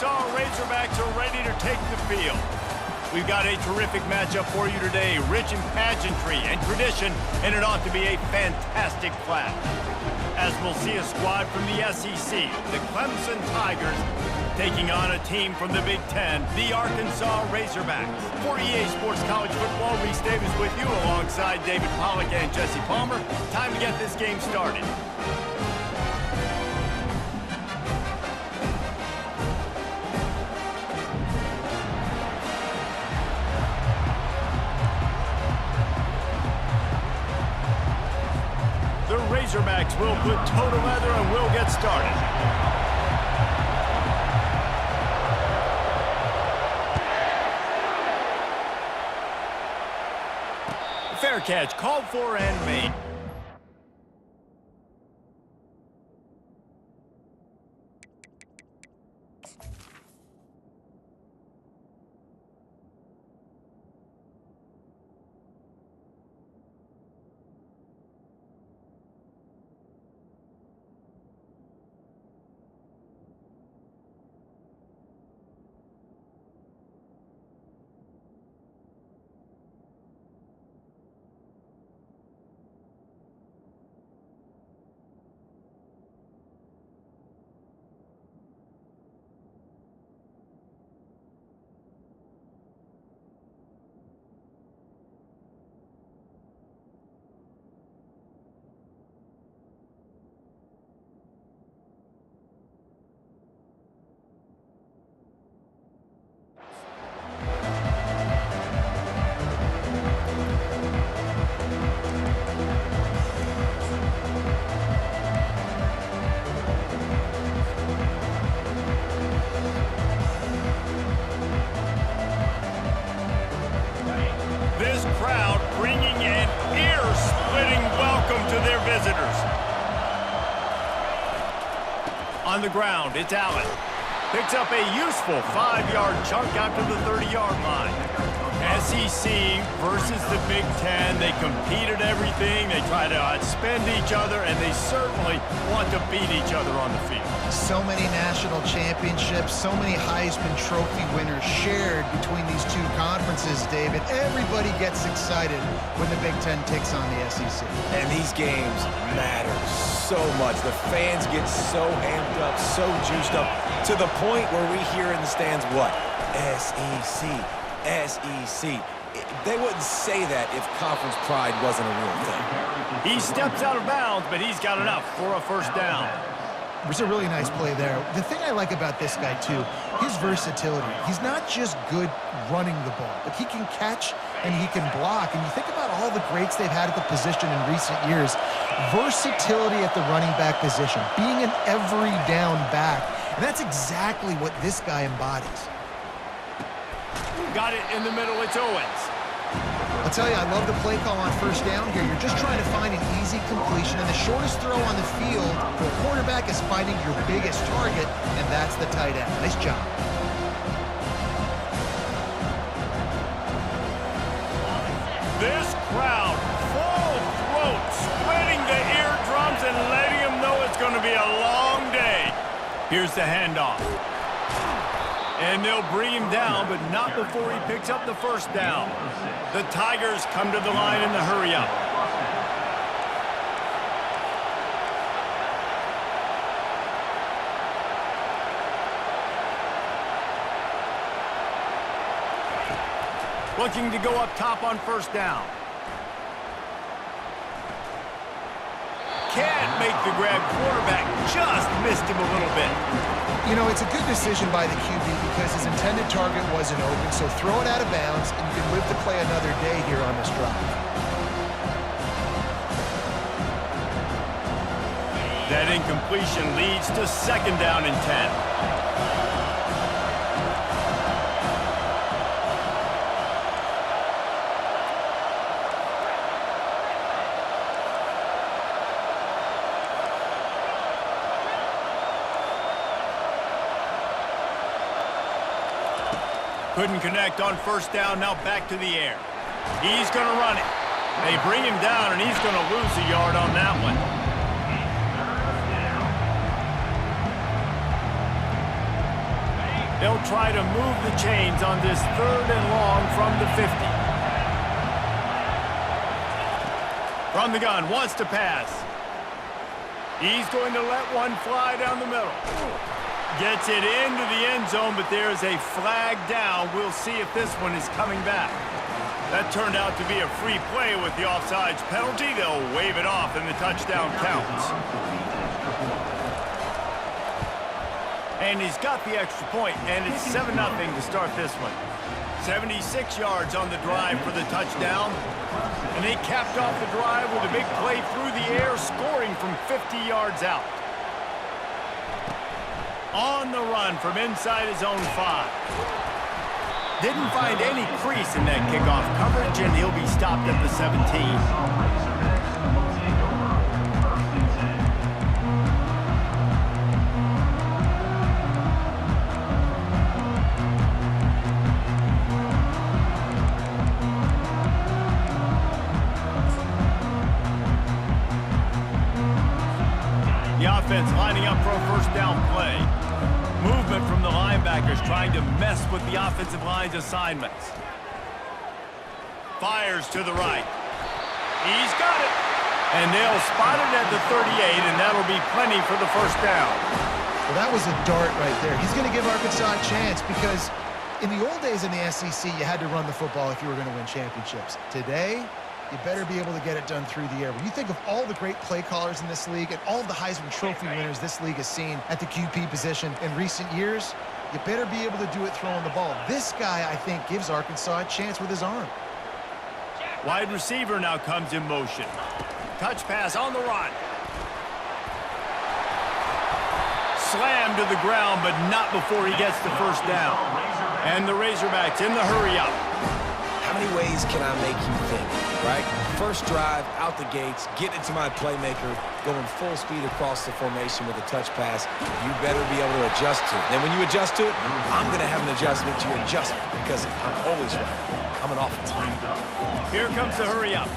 Arkansas Razorbacks are ready to take the field. We've got a terrific matchup for you today, rich in pageantry and tradition, and it ought to be a fantastic clash. As we'll see a squad from the SEC, the Clemson Tigers, taking on a team from the Big Ten, the Arkansas Razorbacks. For EA Sports College Football, Reese Davis with you alongside David Pollack and Jesse Palmer. Time to get this game started. The Razorbacks will put toe to leather and we'll get started. Fair catch, called for and made. This crowd bringing an ear-splitting welcome to their visitors. On the ground, it's Allen. Picks up a useful 5-yard chunk out to the 30-yard line. SEC versus the Big Ten. They compete at everything. They try to outspend each other, and they certainly want to beat each other on the field. So many national championships, so many Heisman Trophy winners shared between these two conferences, David. Everybody gets excited when the Big Ten takes on the SEC. And these games matter so much. The fans get so amped up, so juiced up, to the point where we hear in the stands what? SEC. SEC. They wouldn't say that if conference pride wasn't a real thing. He steps out of bounds, but he's got enough for a first down. It was a really nice play there. The thing I like about this guy, too, his versatility. He's not just good running the ball, but he can catch and he can block. And you think about all the greats they've had at the position in recent years. Versatility at the running back position, being an every down back. And that's exactly what this guy embodies. Got it in the middle, it's Owens. I'll tell you, I love the play call on first down here. You're just trying to find an easy completion, and the shortest throw on the field for a quarterback is finding your biggest target, and that's the tight end. Nice job. This crowd, full throat, splitting the eardrums and letting them know it's going to be a long day. Here's the handoff. And they'll bring him down, but not before he picks up the first down. The Tigers come to the line in the hurry-up. Looking to go up top on first down. Can't make the grab. Quarterback just missed him a little bit. You know, it's a good decision by the QB because his intended target wasn't open, so throw it out of bounds, and you can live to play another day here on this drive. That incompletion leads to second down and 10. Couldn't connect on first down, now back to the air. He's going to run it. They bring him down, and he's going to lose a yard on that one. They'll try to move the chains on this 3rd and long from the 50. From the gun, wants to pass. He's going to let one fly down the middle. Gets it into the end zone, but there's a flag down. We'll see if this one is coming back. That turned out to be a free play with the offsides penalty. They'll wave it off and the touchdown counts. And he's got the extra point, and it's 7-0 to start this one. 76 yards on the drive for the touchdown. And they capped off the drive with a big play through the air, scoring from 50 yards out. On the run from inside his own 5. Didn't find any crease in that kickoff coverage, and he'll be stopped at the 17. The offense lining up for a first down play. Movement from the linebackers trying to mess with the offensive line's assignments. Fires to the right. He's got it. And they'll spot it at the 38, and that'll be plenty for the first down. Well, that was a dart right there. He's going to give Arkansas a chance because in the old days in the SEC, you had to run the football if you were going to win championships. Today, you better be able to get it done through the air. When you think of all the great play callers in this league and all of the Heisman Trophy winners this league has seen at the QB position in recent years, you better be able to do it throwing the ball. This guy, I think, gives Arkansas a chance with his arm. Wide receiver now comes in motion. Touch pass on the run. Slammed to the ground, but not before he gets the first down. And the Razorbacks in the hurry-up. How many ways can I make you think, right? First drive, out the gates, get it to my playmaker, going full speed across the formation with a touch pass. You better be able to adjust to it. Then when you adjust to it, I'm going to have an adjustment to your adjustment because I'm always right. I'm an offensive player. Here comes the hurry-up.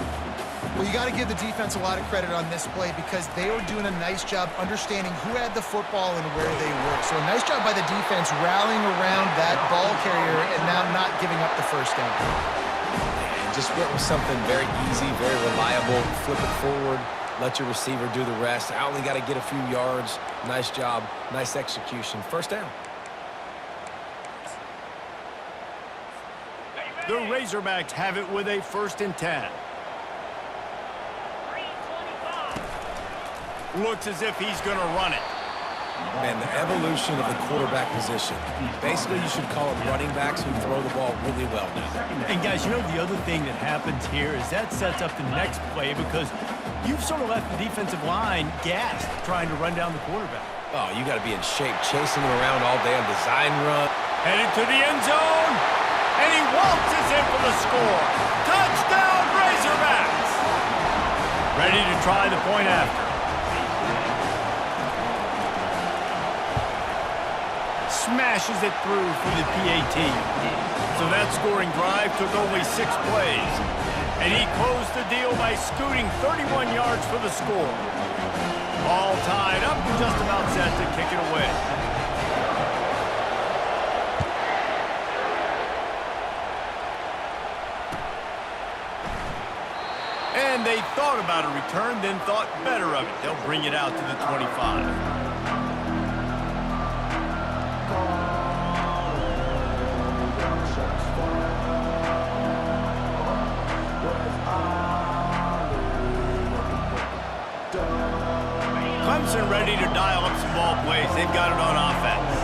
Well, you got to give the defense a lot of credit on this play because they were doing a nice job understanding who had the football and where they were. So a nice job by the defense rallying around that ball carrier and now not giving up the first down. And just went with something very easy, very reliable. Flip it forward, let your receiver do the rest. I only got to get a few yards. Nice job, nice execution. First down. The Razorbacks have it with a 1st and 10. Looks as if he's going to run it. Man, the evolution of the quarterback position. Basically, you should call them running backs who throw the ball really well now. And guys, you know the other thing that happens here is that sets up the next play because you've sort of left the defensive line gassed trying to run down the quarterback. Oh, you got to be in shape, chasing him around all day on design run. Headed to the end zone, and he waltzes in for the score. Touchdown, Razorbacks! Ready to try the point after. Smashes it through for the PAT. So that scoring drive took only 6 plays. And he closed the deal by scooting 31 yards for the score. All tied up and just about set to kick it away. And they thought about a return, then thought better of it. They'll bring it out to the 25. Clemson ready to dial up some ball plays. They've got it on offense.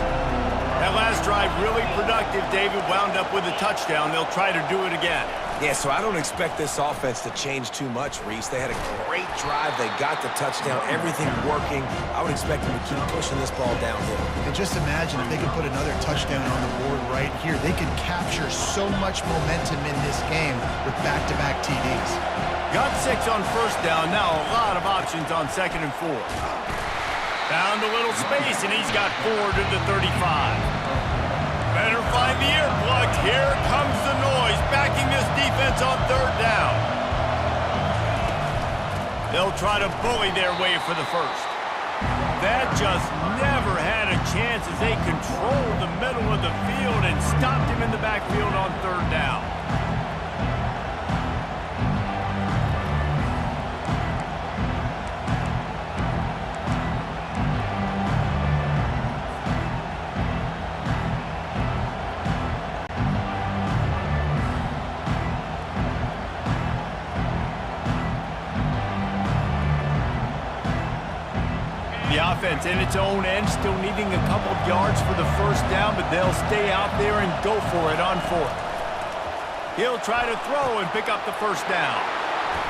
That last drive really productive. David wound up with a touchdown. They'll try to do it again. Yeah, so I don't expect this offense to change too much, Reese. They had a great drive. They got the touchdown. Everything working. I would expect them to keep pushing this ball downhill. And just imagine if they could put another touchdown on the board right here. They could capture so much momentum in this game with back-to-back TDs. Got 6 on first down. Now a lot of options on 2nd and 4. Found a little space, and he's got 4 to the 35. Better find the earplugs. Here comes the noise, backing this defense on 3rd down. They'll try to bully their way for the first. That just never had a chance as they controlled the middle of the field and stopped him in the backfield on third down. The offense in its own end, still needing a couple of yards for the first down, but they'll stay out there and go for it on fourth. He'll try to throw and pick up the first down.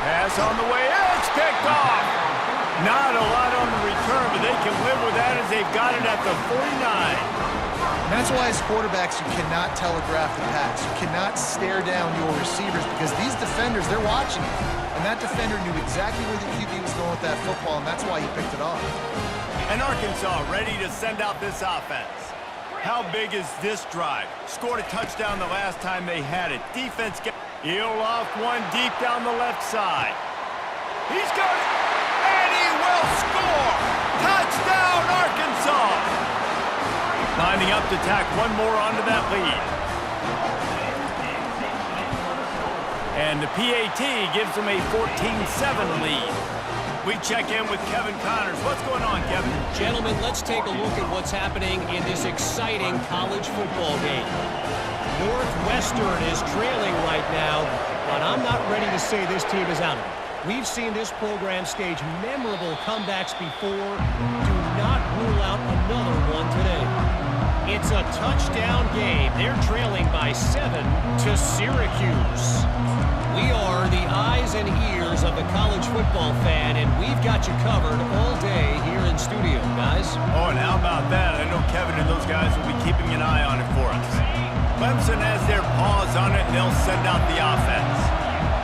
Pass on the way, it's picked off. Not a lot on the return, but they can live with that as they've got it at the 49. And that's why as quarterbacks, you cannot telegraph the pass. You cannot stare down your receivers because these defenders, they're watching you. And that defender knew exactly where the QB was going with that football, and that's why he picked it off. And Arkansas ready to send out this offense. How big is this drive? Scored a touchdown the last time they had it. Defense gets heel off one deep down the left side. He's got it, and he will score! Touchdown, Arkansas! Lining up to tack one more onto that lead. And the PAT gives them a 14-7 lead. We check in with Kevin Connors. What's going on, Kevin? Gentlemen, let's take a look at what's happening in this exciting college football game. Northwestern is trailing right now, but I'm not ready to say this team is out of it. We've seen this program stage memorable comebacks before. Do not rule out another one today. It's a touchdown game. They're trailing by 7 to Syracuse. We are the eyes and ears of the college football fan, and we've got you covered all day here in studio, guys. Oh, and how about that? I know Kevin and those guys will be keeping an eye on it for us. Clemson has their paws on it, and they'll send out the offense.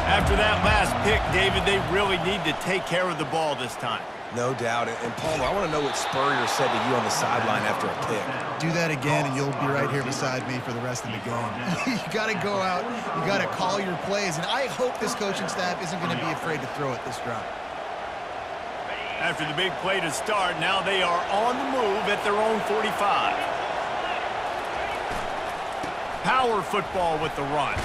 After that last pick, David, they really need to take care of the ball this time. No doubt. And Palmer, I want to know what Spurrier said to you on the sideline after a pick. Do that again, and you'll be right here beside me for the rest of the game. You got to go out. You got to call your plays, and I hope this coaching staff isn't going to be afraid to throw it this drive. After the big play to start, now they are on the move at their own 45. Power football with the run.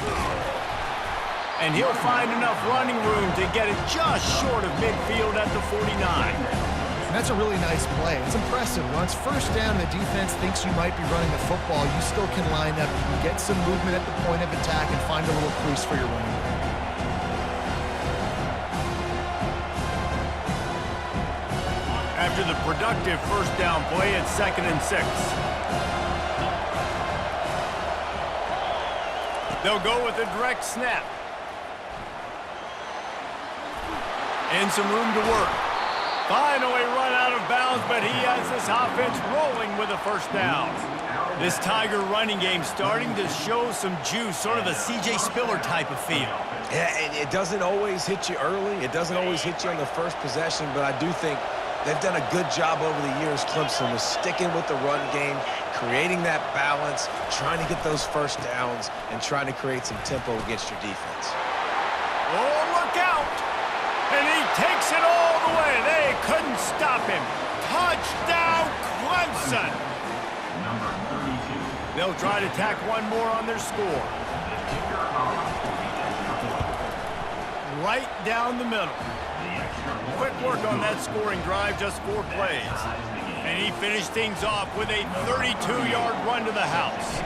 And he'll find enough running room to get it just short of midfield at the 49. And that's a really nice play. It's impressive. When it's first down and the defense thinks you might be running the football, you still can line up. You can get some movement at the point of attack and find a little crease for your running back. After the productive first down play, it's 2nd and 6. They'll go with a direct snap. And some room to work. Finally run out of bounds, but he has this offense rolling with a first down. This Tiger running game starting to show some juice, sort of a C.J. Spiller type of feel. Yeah, it doesn't always hit you early. It doesn't always hit you on the first possession, but I do think they've done a good job over the years, Clemson, with sticking with the run game, creating that balance, trying to get those first downs, and trying to create some tempo against your defense. Oh, look out! And he takes it all the way. They couldn't stop him. Touchdown, Clemson! They'll try to tack one more on their score. Right down the middle. Quick work on that scoring drive, just 4 plays. And he finished things off with a 32-yard run to the house.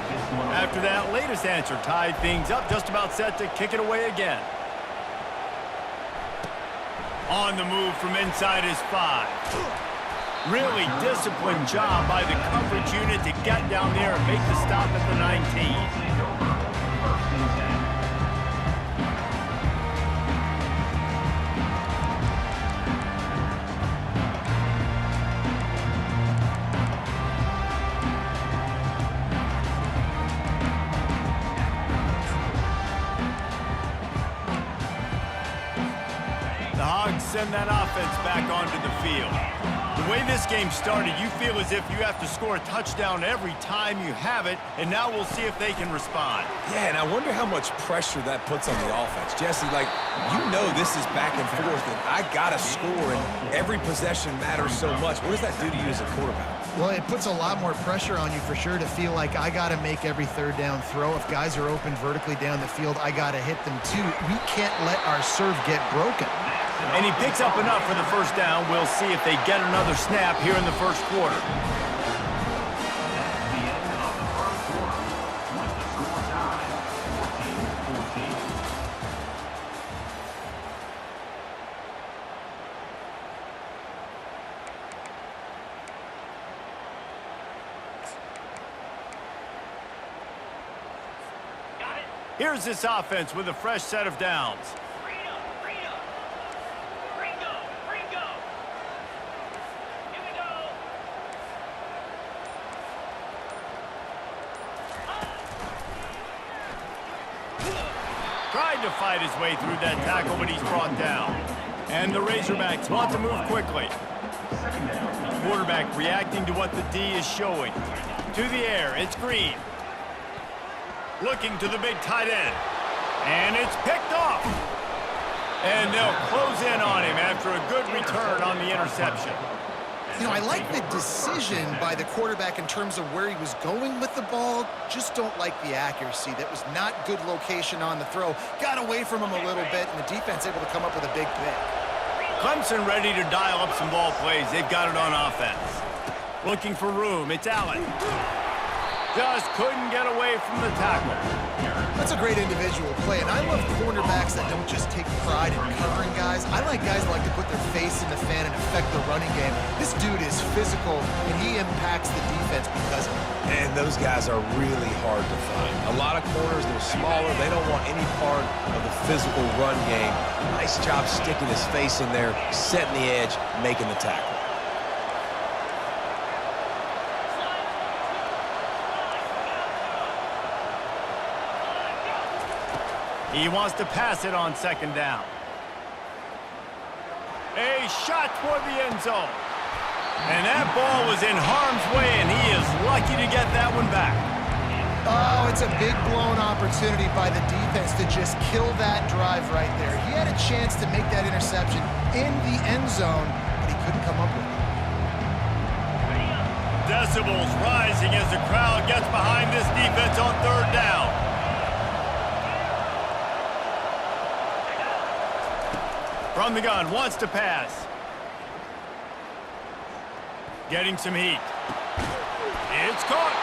After that latest answer tied things up, just about set to kick it away again. On the move from inside his 5. Really disciplined job by the coverage unit to get down there and make the stop at the 19. The Hogs send that offense back onto the field. The way this game started, you feel as if you have to score a touchdown every time you have it, and now we'll see if they can respond. Yeah, and I wonder how much pressure that puts on the offense. Jesse, like, you know this is back and forth, and I got to score, and every possession matters so much. What does that do to you as a quarterback? Well, it puts a lot more pressure on you for sure to feel like I got to make every third down throw. If guys are open vertically down the field, I got to hit them too. We can't let our serve get broken. And he picks up enough for the first down. We'll see if they get another snap here in the first quarter. Here's this offense with a fresh set of downs. Tried to fight his way through that tackle, but he's brought down. And the Razorbacks want to move quickly. Quarterback reacting to what the D is showing. To the air, it's Green. Looking to the big tight end. And it's picked off. And they'll close in on him after a good return on the interception. You know, I like the decision by the quarterback in terms of where he was going with the ball. Just don't like the accuracy. That was not good location on the throw. Got away from him a little bit, and the defense able to come up with a big pick. Clemson ready to dial up some ball plays. They've got it on offense. Looking for room. It's Allen. Just couldn't get away from the tackle. That's a great individual play, and I love cornerbacks that don't just take pride in covering guys. I like guys that like to put their face in the fan and affect the running game. This dude is physical, and he impacts the defense because of it. And those guys are really hard to find. A lot of corners, they're smaller. They don't want any part of the physical run game. Nice job sticking his face in there, setting the edge, making the tackle. He wants to pass it on second down. A shot toward the end zone. And that ball was in harm's way, and he is lucky to get that one back. Oh, it's a big blown opportunity by the defense to just kill that drive right there. He had a chance to make that interception in the end zone, but he couldn't come up with it. Decibels rising as the crowd gets behind this defense on third down. From the gun, wants to pass. Getting some heat. It's caught.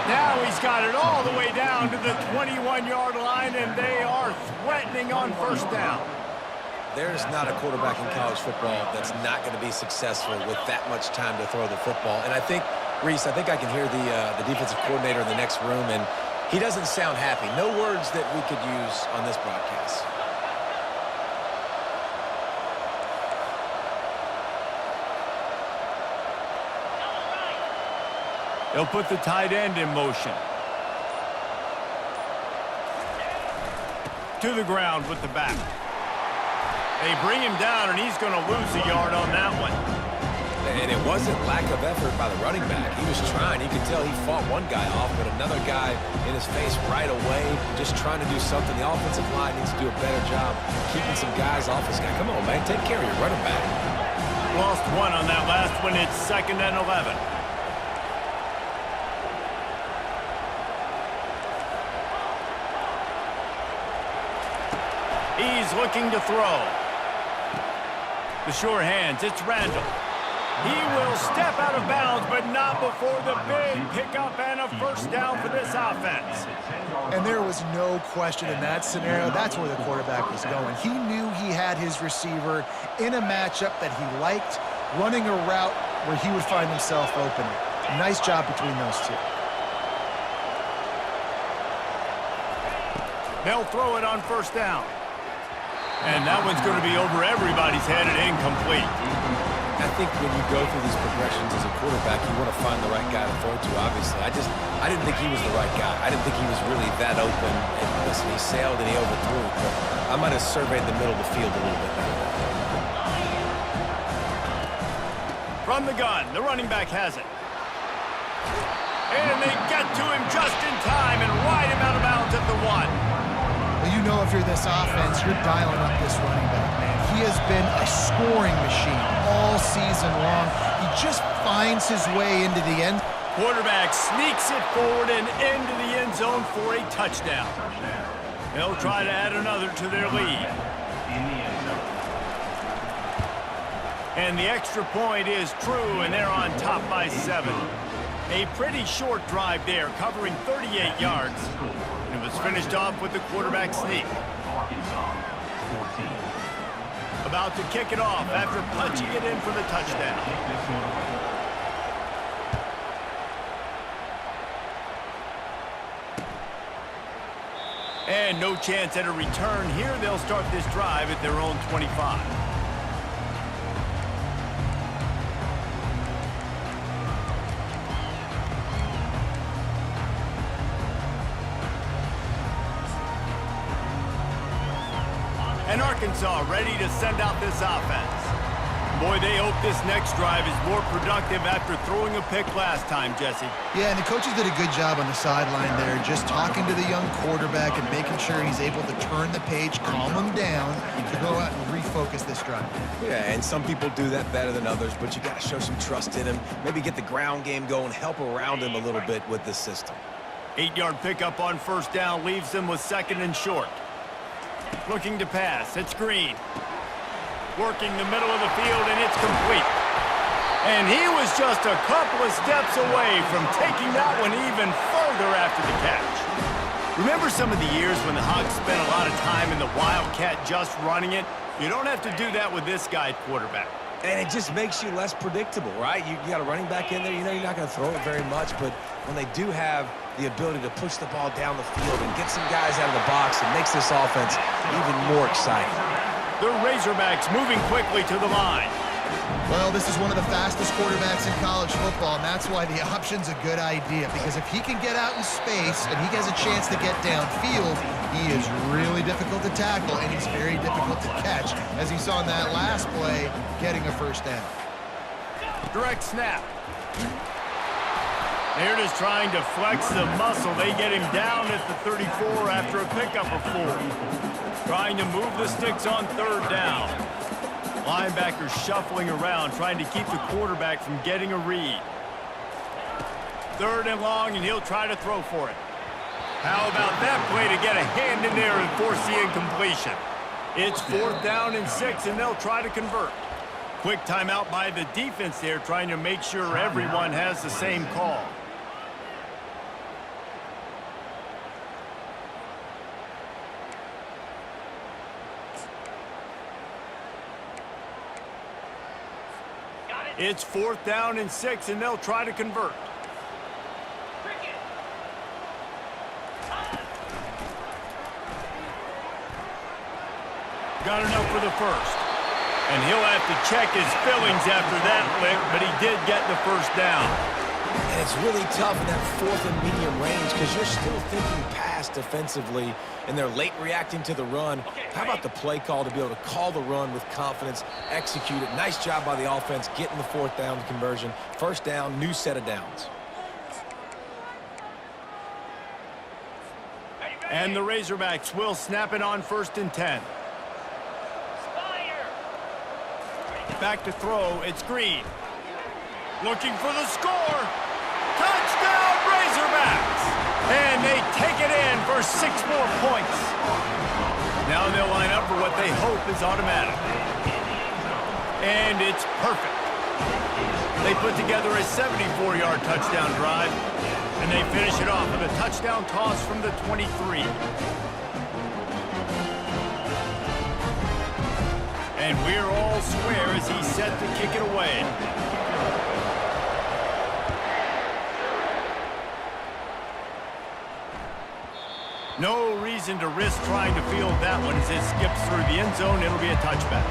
Now he's got it all the way down to the 21-yard line, and they are threatening on first down. There's not a quarterback in college football that's not going to be successful with that much time to throw the football. And I think, Reese, I think I can hear the defensive coordinator in the next room, and he doesn't sound happy. No words that we could use on this broadcast. They'll put the tight end in motion. To the ground with the back. They bring him down, and he's going to lose a yard on that one. And it wasn't lack of effort by the running back. He was trying. You could tell he fought one guy off, but another guy in his face right away, just trying to do something. The offensive line needs to do a better job keeping some guys off this guy. Come on, man. Take care of your running back. Lost one on that last one. It's 2nd and 11. He's looking to throw. The sure hands, it's Randall. He will step out of bounds, but not before the big pickup and a first down for this offense. And there was no question in that scenario. That's where the quarterback was going. He knew he had his receiver in a matchup that he liked, running a route where he would find himself open. Nice job between those two. They'll throw it on first down. And that one's going to be over everybody's head and incomplete. I think when you go through these progressions as a quarterback, you want to find the right guy to throw to, obviously. I didn't think he was the right guy. I didn't think he was really that open. And listen, he sailed and he overthrew it, but I might have surveyed the middle of the field a little bit better. From the gun, the running back has it. And they get to him just in time and ride him out of bounds at the 1. Well, you know if you're this offense, you're dialing up this running back, man. he has been a scoring machine all season long. He just finds his way into the end. Quarterback sneaks it forward and into the end zone for a touchdown. They'll try to add another to their lead. And the extra point is true, and they're on top by 7. A pretty short drive there, covering 38 yards. And it was finished off with the quarterback sneak. About to kick it off after punching it in for the touchdown. And no chance at a return here. They'll start this drive at their own 25. And Arkansas ready to send out this offense. Boy, they hope this next drive is more productive after throwing a pick last time, Jesse. Yeah, and the coaches did a good job on the sideline there, just talking to the young quarterback and making sure he's able to turn the page, calm him down, to go out and refocus this drive. Yeah, and some people do that better than others, but you got to show some trust in him, maybe get the ground game going, help around him a little bit with this system. 8-yard pickup on first down leaves them with 2nd and short. Looking to pass, it's Green. Working the middle of the field, and it's complete. And he was just a couple of steps away from taking that one even further after the catch. Remember some of the years when the Hogs spent a lot of time in the Wildcat just running it? You don't have to do that with this guy at quarterback. And it just makes you less predictable, right? You got a running back in there, you know you're not going to throw it very much, but when they do have the ability to push the ball down the field and get some guys out of the box, it makes this offense even more exciting. The Razorbacks moving quickly to the line. Well, this is one of the fastest quarterbacks in college football, and that's why the option's a good idea, because if he can get out in space and he has a chance to get downfield, he is really difficult to tackle, and he's very difficult to catch, as he saw in that last play, getting a first down. Direct snap. They're just trying to flex the muscle. They get him down at the 34 after a pickup of 4. Trying to move the sticks on 3rd down. Linebacker shuffling around, trying to keep the quarterback from getting a read. 3rd and long, and he'll try to throw for it. How about that play to get a hand in there and force the incompletion? It's 4th down and 6, and they'll try to convert. Quick timeout by the defense there, trying to make sure everyone has the same call. It's 4th down and 6, and they'll try to convert. Got enough for the first. And he'll have to check his fillings after that lick, but he did get the first down. And it's really tough in that 4th and medium range because you're still thinking pass defensively, and they're late reacting to the run. How about the play call to be able to call the run with confidence, execute it? Nice job by the offense getting the 4th down conversion. First down, new set of downs. And the Razorbacks will snap it on 1st and 10. Back to throw, it's Green. Looking for the score. Touchdown, Razorbacks! And they take it in for 6 more points. Now they'll line up for what they hope is automatic. And it's perfect. They put together a 74-yard touchdown drive, and they finish it off with a touchdown toss from the 23. And we're all square as he's set to kick it away. No reason to risk trying to field that one as it skips through the end zone. It'll be a touchback.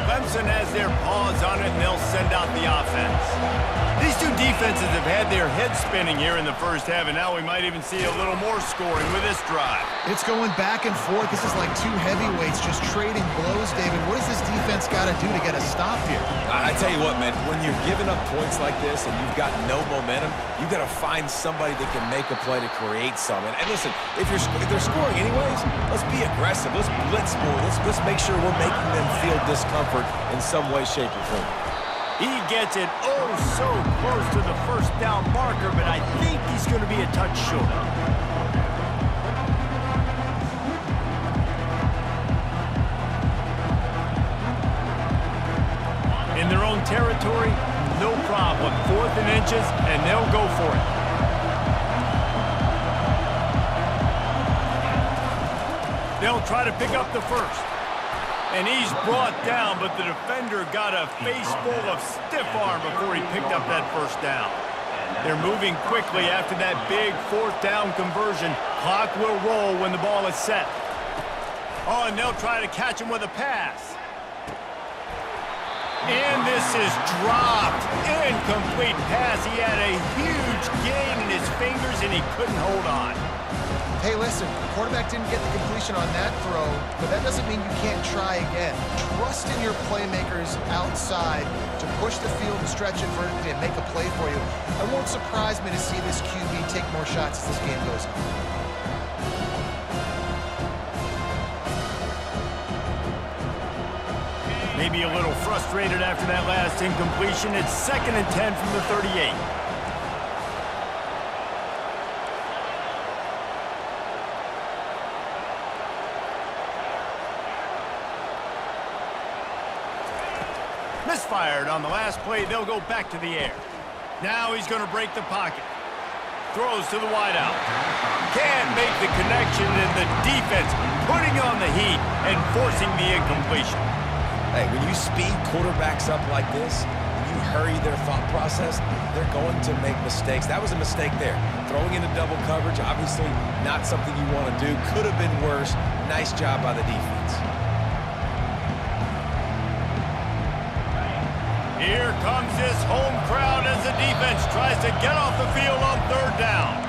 Clemson has their paws on it, and they'll send out the offense. These two defenses have had their heads spinning here in the first half, and now we might even see a little more scoring with this drive. It's going back and forth. This is like two heavyweights just trading blows, David. What does this defense got to do to get a stop here? I tell you what, man, when you're giving up points like this and you've got no momentum, you've got to find somebody that can make a play to create some. And listen, if they're scoring anyways, let's be aggressive. Let's blitz more. Let's make sure we're making them feel discomfort in some way, shape, or form. He gets it oh so close to the first down marker, but I think he's going to be a touch short. In their own territory, no problem. 4th and inches, and they'll go for it. They'll try to pick up the first. And he's brought down, but the defender got a face full of stiff arm before he picked up that first down. They're moving quickly after that big 4th down conversion. Clock will roll when the ball is set. Oh, and they'll try to catch him with a pass. And this is dropped. Incomplete pass. He had a huge gain in his fingers, and he couldn't hold on. Hey, listen, the quarterback didn't get the completion on that throw, but that doesn't mean you can't try again. Trust in your playmakers outside to push the field and stretch it vertically and make a play for you. It won't surprise me to see this QB take more shots as this game goes on. Maybe a little frustrated after that last incompletion. It's 2nd and 10 from the 38. Misfired on the last play. They'll go back to the air. Now he's going to break the pocket. Throws to the wideout. Can't make the connection, and the defense putting on the heat and forcing the incompletion. Hey, when you speed quarterbacks up like this, when you hurry their thought process, they're going to make mistakes. That was a mistake there. Throwing into double coverage, obviously not something you want to do. Could have been worse. Nice job by the defense. Here comes this home crowd as the defense tries to get off the field on 3rd down.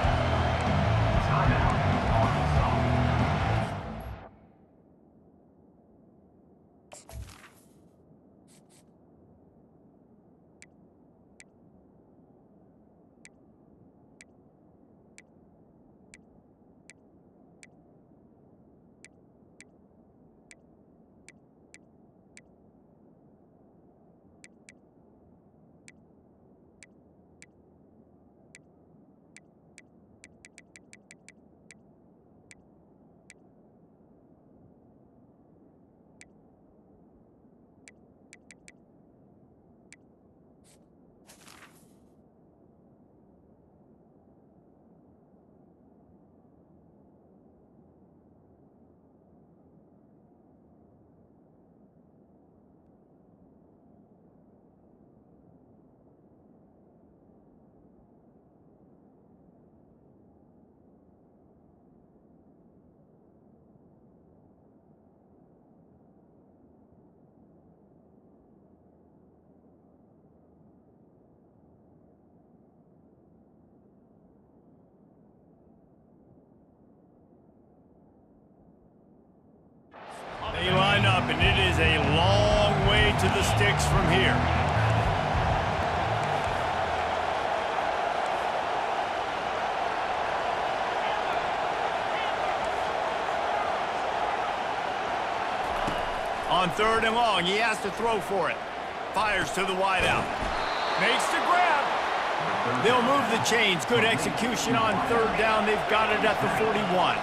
They line up, and it is a long way to the sticks from here. On 3rd and long, he has to throw for it. Fires to the wideout. Makes the grab. They'll move the chains. Good execution on 3rd down. They've got it at the 41.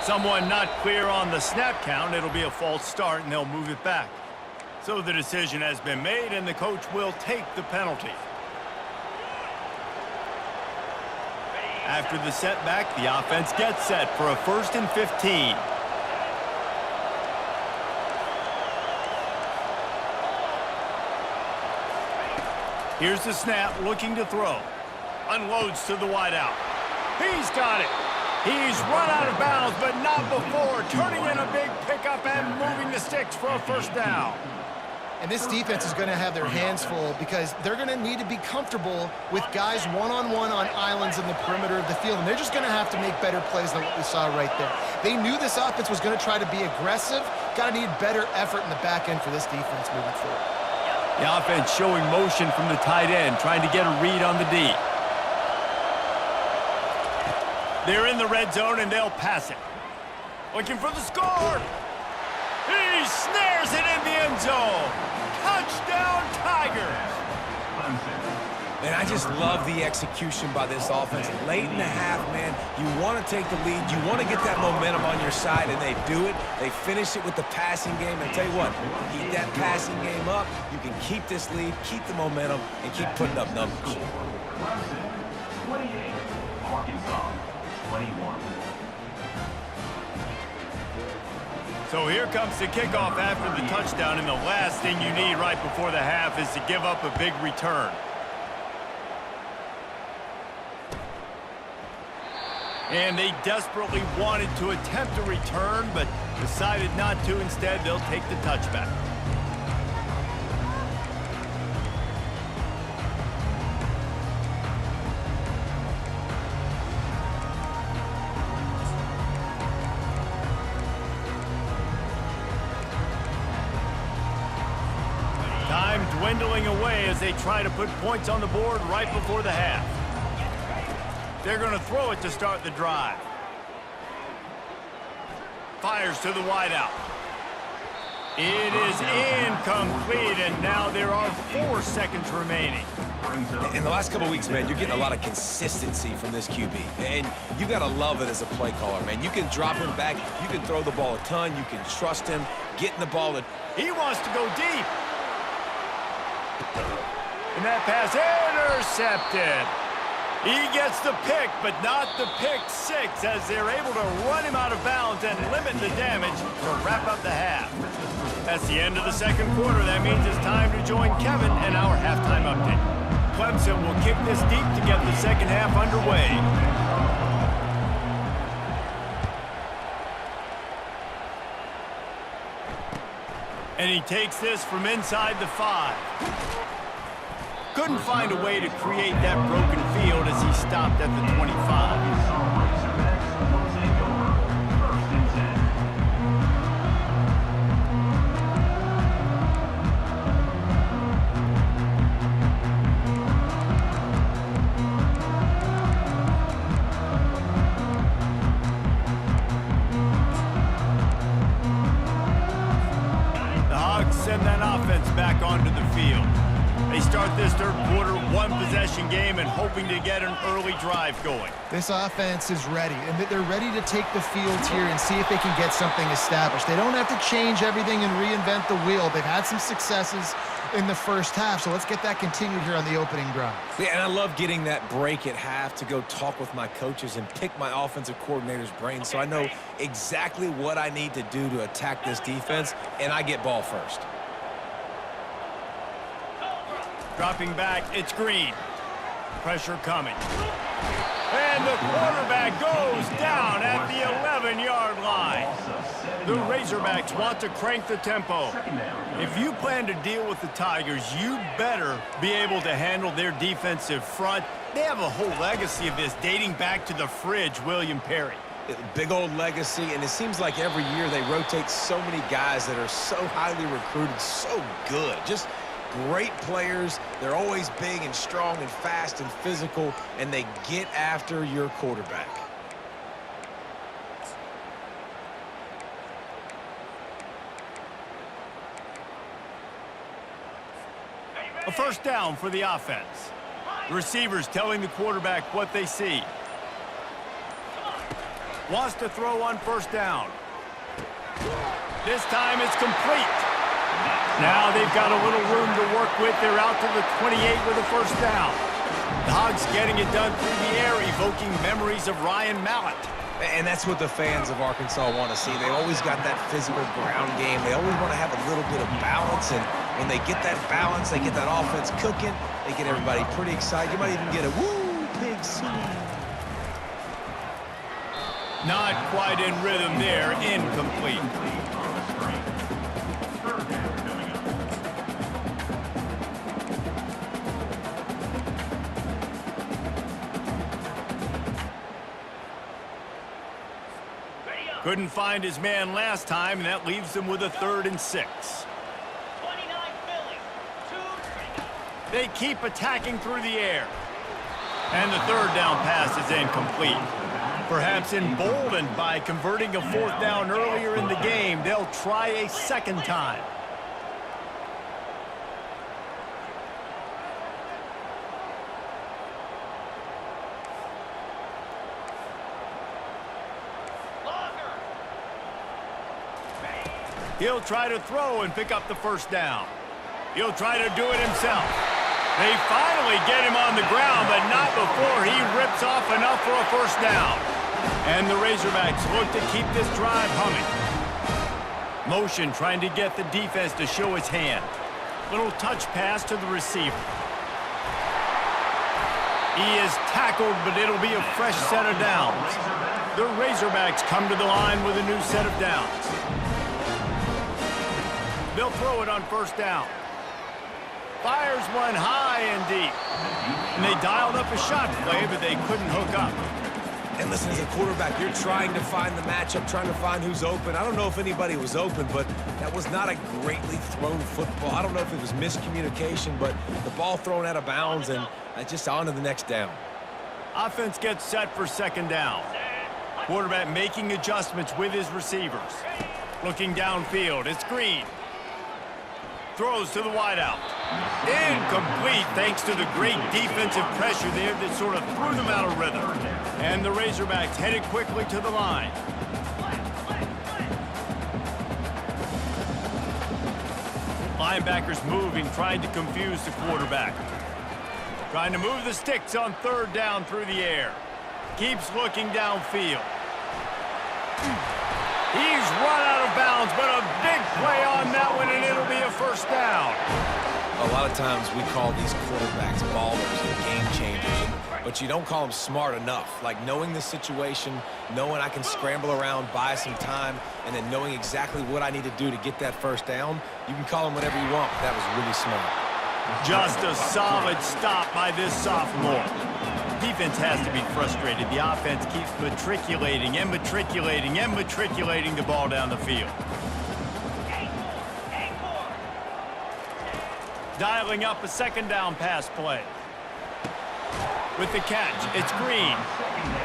Someone not clear on the snap count. It'll be a false start, and they'll move it back. So the decision has been made, and the coach will take the penalty. After the setback, the offense gets set for a 1st and 15. Here's the snap, looking to throw. Unloads to the wideout. He's got it. He's run out of bounds, but not before. Turning in a big pickup and moving the sticks for a first down. And this defense is going to have their hands full because they're going to need to be comfortable with guys one-on-one on islands in the perimeter of the field. And they're just going to have to make better plays than what we saw right there. They knew this offense was going to try to be aggressive. Got to need better effort in the back end for this defense moving forward. The offense showing motion from the tight end, trying to get a read on the D. They're in the red zone, and they'll pass it. Looking for the score. He snares it in the end zone. Touchdown, Tigers. Man, I just love the execution by this offense. Late in the half, man, you want to take the lead. You want to get that momentum on your side, and they do it. They finish it with the passing game. And tell you what, keep that passing game up. You can keep this lead, keep the momentum, and keep putting up numbers. Clemson, 28, Arkansas, 21. So here comes the kickoff after the touchdown, and the last thing you need right before the half is to give up a big return. And they desperately wanted to attempt a return, but decided not to. Instead, they'll take the touchback. Time dwindling away as they try to put points on the board right before the half. They're going to throw it to start the drive. Fires to the wideout. It is incomplete, and now there are 4 seconds remaining. In the last couple weeks, man, you're getting a lot of consistency from this QB. And you got to love it as a play caller, man. You can drop him back. You can throw the ball a ton. You can trust him, getting the ball. He wants to go deep. And that pass intercepted. He gets the pick, but not the pick 6, as they're able to run him out of bounds and limit the damage to wrap up the half. That's the end of the second quarter. That means it's time to join Kevin and our halftime update. Clemson will kick this deep to get the second half underway. And he takes this from inside the 5. Couldn't find a way to create that broken field as he stopped at the 25. The Hogs send that offense back onto the field. They start this third quarter, 1-possession game, and hoping to get an early drive going. This offense is ready, and they're ready to take the field here and see if they can get something established. They don't have to change everything and reinvent the wheel. They've had some successes in the first half, so let's get that continued here on the opening drive. Yeah, and I love getting that break at half to go talk with my coaches and pick my offensive coordinator's brain so I know exactly what I need to do to attack this defense, and I get ball first. Dropping back, it's Green. Pressure coming. And the quarterback goes down at the 11-yard line. The Razorbacks want to crank the tempo. If you plan to deal with the Tigers, you better be able to handle their defensive front. They have a whole legacy of this dating back to the fridge, William Perry. Big old legacy, and it seems like every year they rotate so many guys that are so highly recruited, so good. Just great players. They're always big and strong and fast and physical, and they get after your quarterback. A first down for the offense. The receivers telling the quarterback what they see. Wants to throw on first down. This time it's complete. Now they've got a little room to work with. They're out to the 28 with a first down. The Hogs getting it done through the air, evoking memories of Ryan Mallett. And that's what the fans of Arkansas want to see. They always got that physical ground game. They always want to have a little bit of balance, and when they get that balance, they get that offense cooking, they get everybody pretty excited. You might even get a woo, pig swing. Not quite in rhythm there. Incomplete. Couldn't find his man last time, and that leaves him with a 3rd and 6. They keep attacking through the air. And the 3rd down pass is incomplete. Perhaps emboldened by converting a 4th down earlier in the game, they'll try a 2nd time. He'll try to throw and pick up the 1st down. He'll try to do it himself. They finally get him on the ground, but not before he rips off enough for a 1st down. And the Razorbacks look to keep this drive humming. Motion trying to get the defense to show its hand. Little touch pass to the receiver. He is tackled, but it'll be a fresh set of downs. The Razorbacks come to the line with a new set of downs. They'll throw it on 1st down. Fires one high and deep. And they dialed up a shot play, but they couldn't hook up. And listen, as a quarterback, you're trying to find the matchup, trying to find who's open. I don't know if anybody was open, but that was not a greatly thrown football. I don't know if it was miscommunication, but the ball thrown out of bounds and just on to the next down. Offense gets set for 2nd down. Quarterback making adjustments with his receivers. Looking downfield, it's Green. Throws to the wideout. Incomplete thanks to the great defensive pressure there that sort of threw them out of rhythm. And the Razorbacks headed quickly to the line. Linebackers moving, trying to confuse the quarterback. Trying to move the sticks on 3rd down through the air. Keeps looking downfield. He's run out of bounds, but a big play on that one, and it'll be a 1st down. A lot of times we call these quarterbacks ballers and game changers, but you don't call them smart enough. Like knowing the situation, knowing I can scramble around, buy some time, and then knowing exactly what I need to do to get that 1st down, you can call them whatever you want, but that was really smart. Just a solid stop by this sophomore. Defense has to be frustrated. The offense keeps matriculating and matriculating and matriculating the ball down the field. Dialing up a 2nd down pass play. With the catch, it's Green.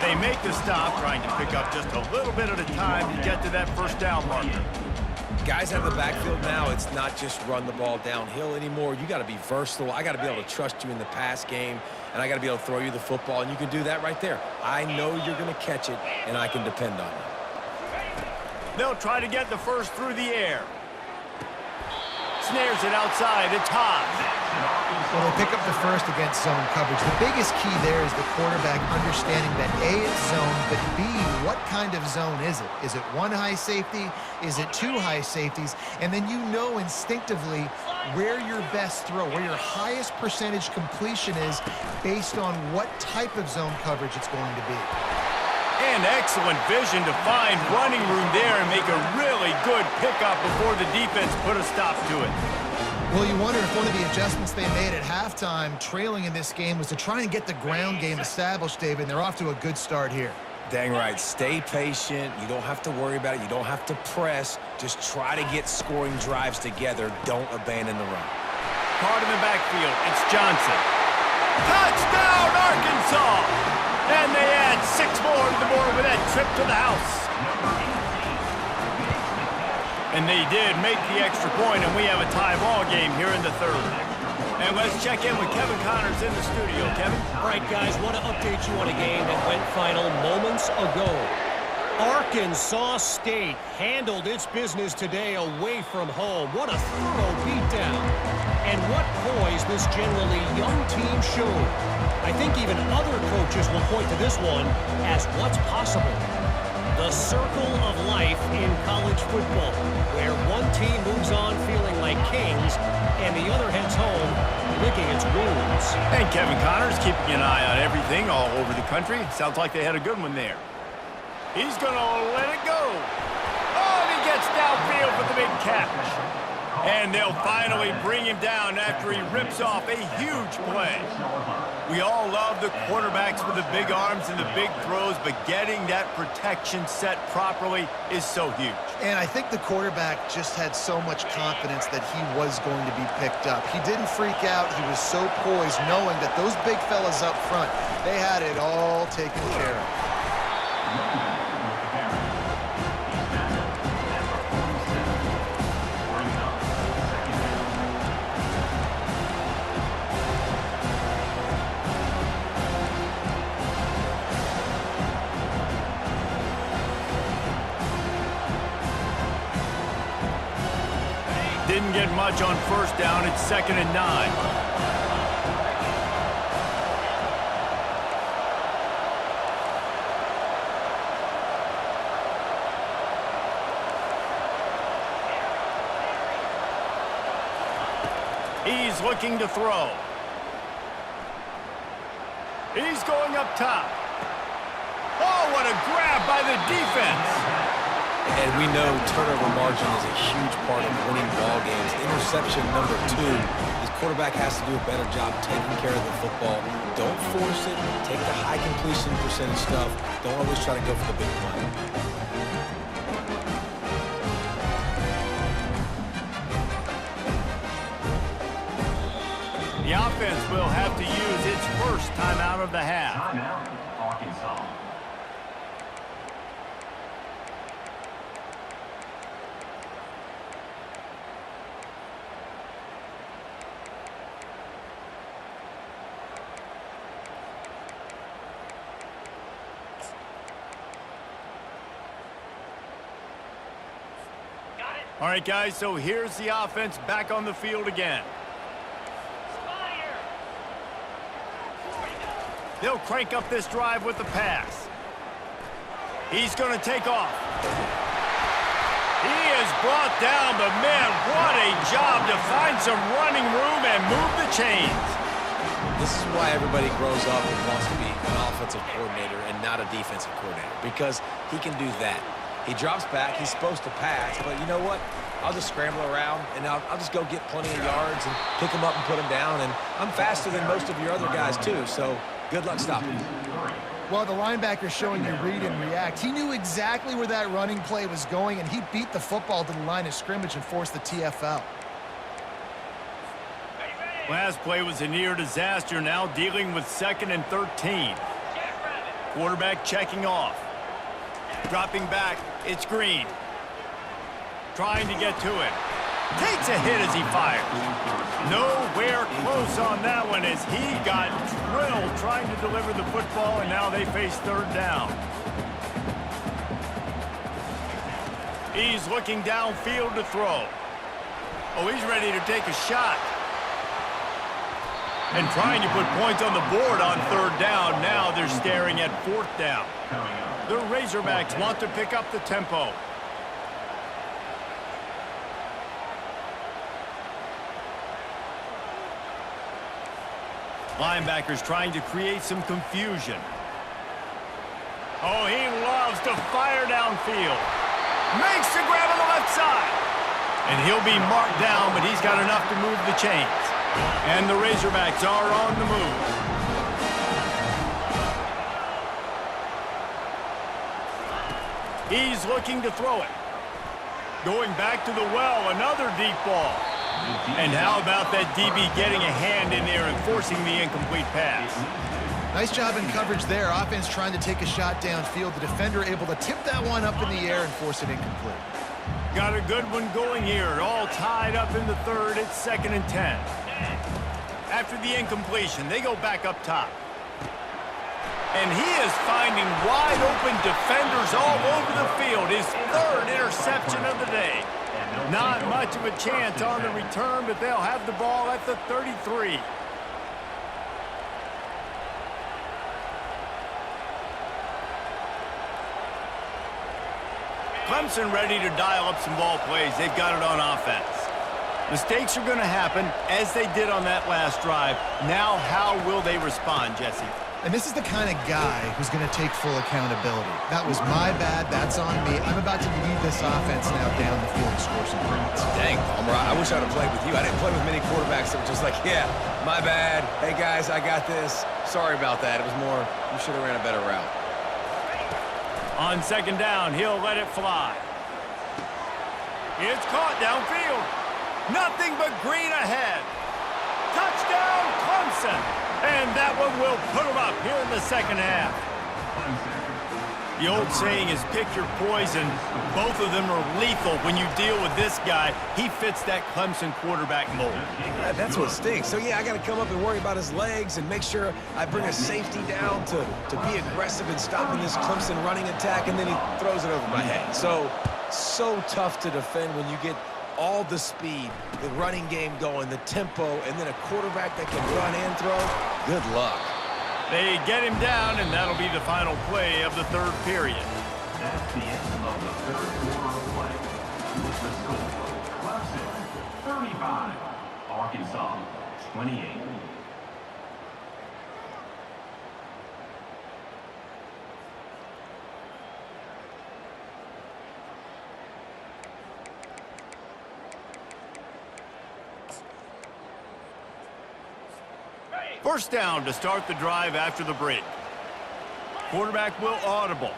They make the stop, trying to pick up just a little bit at a time to get to that 1st down marker. Guys out of the backfield now, it's not just run the ball downhill anymore. You got to be versatile. I got to be able to trust you in the pass game, and I got to be able to throw you the football, and you can do that right there. I know you're going to catch it, and I can depend on you. They'll try to get the 1st through the air. Snares it outside. It's high. Well, they pick up the 1st against zone coverage. The biggest key there is the quarterback understanding that A, it's zone, but B, what kind of zone is it? Is it 1 high safety? Is it 2 high safeties? And then you know instinctively where your best throw, where your highest percentage completion is based on what type of zone coverage it's going to be. And excellent vision to find running room there and make a really good pickup before the defense put a stop to it. Well, you wonder if one of the adjustments they made at halftime, trailing in this game, was to try and get the ground game established, David, and they're off to a good start here. Dang right. Stay patient. You don't have to worry about it. You don't have to press. Just try to get scoring drives together. Don't abandon the run. Caught in the backfield. It's Johnson. Touchdown, Arkansas! And they add 6 more to the board with that trip to the house. And they did make the extra point, and we have a tie ball game here in the 3rd. And let's check in with Kevin Connors in the studio. Kevin? All right, guys, want to update you on a game that went final moments ago. Arkansas State handled its business today away from home. What a thorough beatdown. And what poise this generally young team showed. I think even other coaches will point to this one as what's possible. The circle of life in college football, where one team moves on feeling like kings and the other heads home licking its wounds. And Kevin Connors keeping an eye on everything all over the country. Sounds like they had a good one there. He's going to let it go. Oh, and he gets downfield for the big catch. And they'll finally bring him down after he rips off a huge play. We all love the quarterbacks with the big arms and the big throws, but getting that protection set properly is so huge. And I think the quarterback just had so much confidence that he was going to be picked up. He didn't freak out. He was so poised, knowing that those big fellas up front, they had it all taken care of. Didn't get much on first down. It's 2nd and 9. He's looking to throw. He's going up top. Oh, what a grab by the defense. And we know turnover margin is a huge part of winning ball games. Interception number 2. This quarterback has to do a better job taking care of the football. Don't force it. Take the high completion percentage stuff. Don't always try to go for the big play. The offense will have to use its first timeout of the half. Timeout, Arkansas. All right, guys, so here's the offense back on the field again. They'll crank up this drive with the pass. He's going to take off. He is brought down, but man, what a job to find some running room and move the chains. This is why everybody grows up and wants to be an offensive coordinator and not a defensive coordinator, because he can do that. He drops back. He's supposed to pass, but you know what? I'll just scramble around, and I'll just go get plenty of yards and pick him up and put him down, and I'm faster than most of your other guys, too, so good luck stopping him. Well, the linebacker's showing you read and react. He knew exactly where that running play was going, and he beat the football to the line of scrimmage and forced the TFL. Last play was a near disaster, now dealing with 2nd and 13. Quarterback checking off. Dropping back, it's Green. Trying to get to it. Takes a hit as he fires. Nowhere close on that one as he got drilled trying to deliver the football, and now they face 3rd down. He's looking downfield to throw. Oh, he's ready to take a shot. And trying to put points on the board on 3rd down. Now they're staring at 4th down. The Razorbacks want to pick up the tempo. Linebackers trying to create some confusion. Oh, he loves to fire downfield. Makes the grab on the left side. And he'll be marked down, but he's got enough to move the chains. And the Razorbacks are on the move. He's looking to throw it. Going back to the well, another deep ball. And how about that DB getting a hand in there and forcing the incomplete pass? Nice job in coverage there. Offense trying to take a shot downfield. The defender able to tip that one up in the air and force it incomplete. Got a good one going here. All tied up in the 3rd. It's 2nd and 10. After the incompletion, they go back up top. And he is finding wide open defenders all over the field. His 3rd interception of the day. Not much of a chance on the return, but they'll have the ball at the 33. Clemson ready to dial up some ball plays. They've got it on offense. Mistakes are going to happen, as they did on that last drive. Now, how will they respond, Jesse? And this is the kind of guy who's going to take full accountability. That was my bad. That's on me. I'm about to lead this offense now down the field and score some points. Dang, Palmer, I wish I'd have played with you. I didn't play with many quarterbacks that were just like, yeah, my bad. Hey, guys, I got this. Sorry about that. It was more, you should have ran a better route. On second down, he'll let it fly. It's caught downfield. Nothing but green ahead. Touchdown, Clemson. And that one will put them up here in the second half. The old saying is pick your poison. Both of them are lethal when you deal with this guy. He fits that Clemson quarterback mold. Yeah, that's what stinks. So, yeah, I got to come up and worry about his legs and make sure I bring a safety down to be aggressive in stopping this Clemson running attack, and then he throws it over my head. So tough to defend when you get all the speed, the running game going, the tempo, and then a quarterback that can run and throw. Good luck. They get him down, and that'll be the final play of the third period. That's the end of the third quarter of play. The score, Clemson 35, Arkansas 28. First down to start the drive after the break. Quarterback will audible.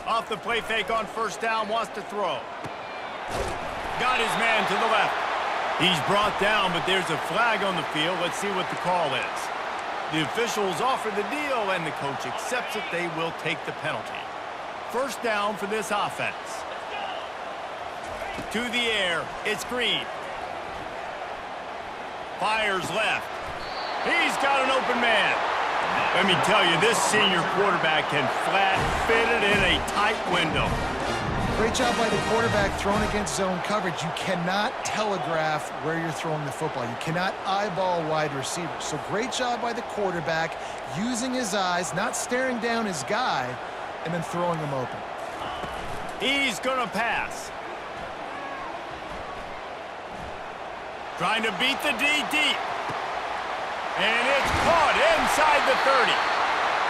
Off the play fake on first down, wants to throw. Got his man to the left. He's brought down, but there's a flag on the field. Let's see what the call is. The officials offer the deal, and the coach accepts it. They will take the penalty. First down for this offense. To the air, it's Green. Fires left. He's got an open man. Let me tell you, this senior quarterback can flat fit it in a tight window. Great job by the quarterback throwing against zone coverage. You cannot telegraph where you're throwing the football. You cannot eyeball wide receivers. So great job by the quarterback using his eyes, not staring down his guy, and then throwing him open. He's going to pass. Trying to beat the D deep. And it's caught inside the 30.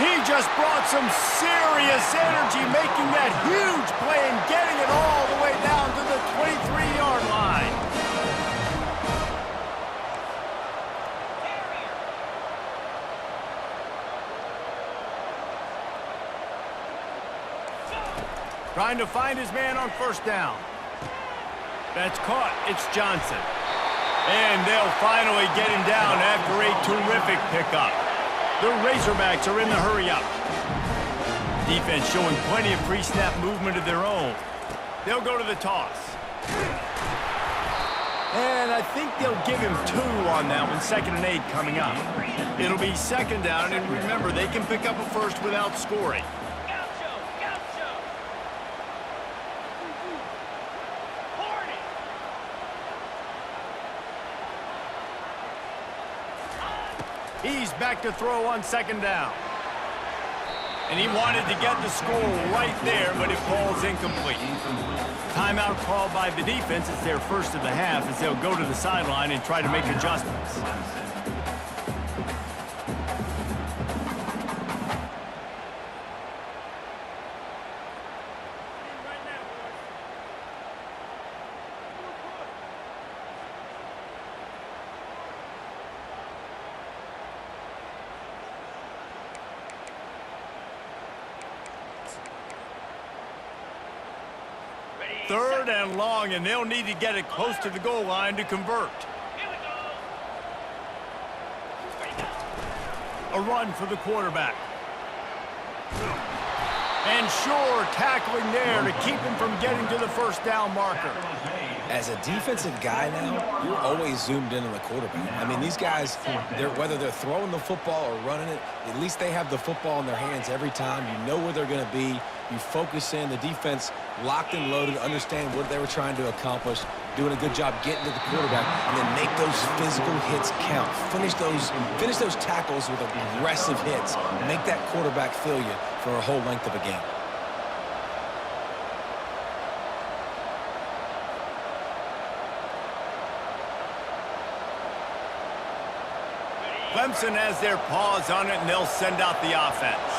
He just brought some serious energy, making that huge play and getting it all the way down to the 23-yard line. Trying to find his man on first down. That's caught. It's Johnson. And they'll finally get him down after a terrific pickup. The Razorbacks are in the hurry-up. Defense showing plenty of pre-snap movement of their own. They'll go to the toss. And I think they'll give him 2 on that one, 2nd and 8 coming up. It'll be second down, and remember, they can pick up a first without scoring. He's back to throw on second down. And he wanted to get the score right there, but it falls incomplete. Timeout called by the defense. It's their first of the half as they'll go to the sideline and try to make adjustments. Third and long, and they'll need to get it close to the goal line to convert. A run for the quarterback. And sure, tackling there to keep him from getting to the first down marker. As a defensive guy now, you're always zoomed in on the quarterback. I mean, these guys, whether they're throwing the football or running it, at least they have the football in their hands every time. You know where they're going to be. You focus in. The defense locked and loaded, understand what they were trying to accomplish, doing a good job getting to the quarterback, and then make those physical hits count. Finish those tackles with aggressive hits. Make that quarterback feel you for a whole length of a game. Clemson has their paws on it, and they'll send out the offense.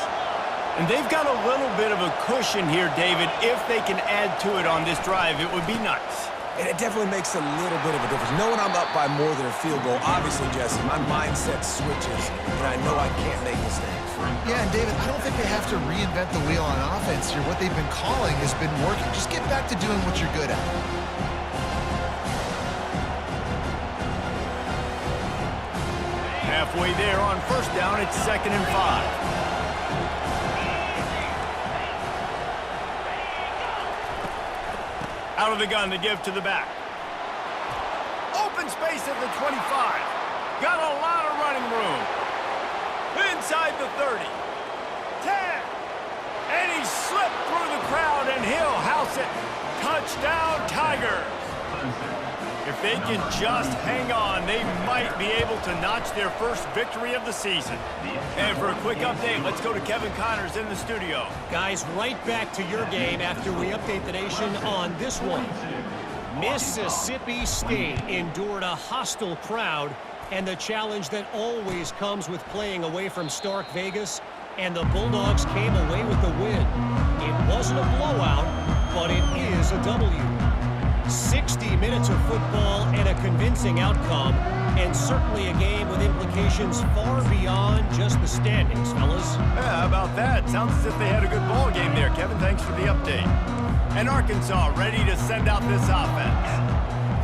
And they've got a little bit of a cushion here, David. If they can add to it on this drive, it would be nice. And it definitely makes a little bit of a difference. Knowing I'm up by more than a field goal, obviously, Jesse, my mindset switches, and I know I can't make mistakes. Yeah, and David, I don't think they have to reinvent the wheel on offense here. What they've been calling has been working. Just get back to doing what you're good at. Halfway there on first down, it's 2nd and 5. Out of the gun to give to the back. Open space at the 25. Got a lot of running room. Inside the 30. 10. And he slipped through the crowd, and he'll house it. Touchdown, Tigers. If they can just hang on, they might be able to notch their first victory of the season. And for a quick update, let's go to Kevin Connors in the studio. Guys, right back to your game after we update the nation on this one. Mississippi State endured a hostile crowd and the challenge that always comes with playing away from Stark Vegas, and the Bulldogs came away with the win. It wasn't a blowout, but it is a W. 60 minutes of football and a convincing outcome, and certainly a game with implications far beyond just the standings, fellas. Yeah, how about that? Sounds as if they had a good ball game there, Kevin. Thanks for the update. And Arkansas ready to send out this offense.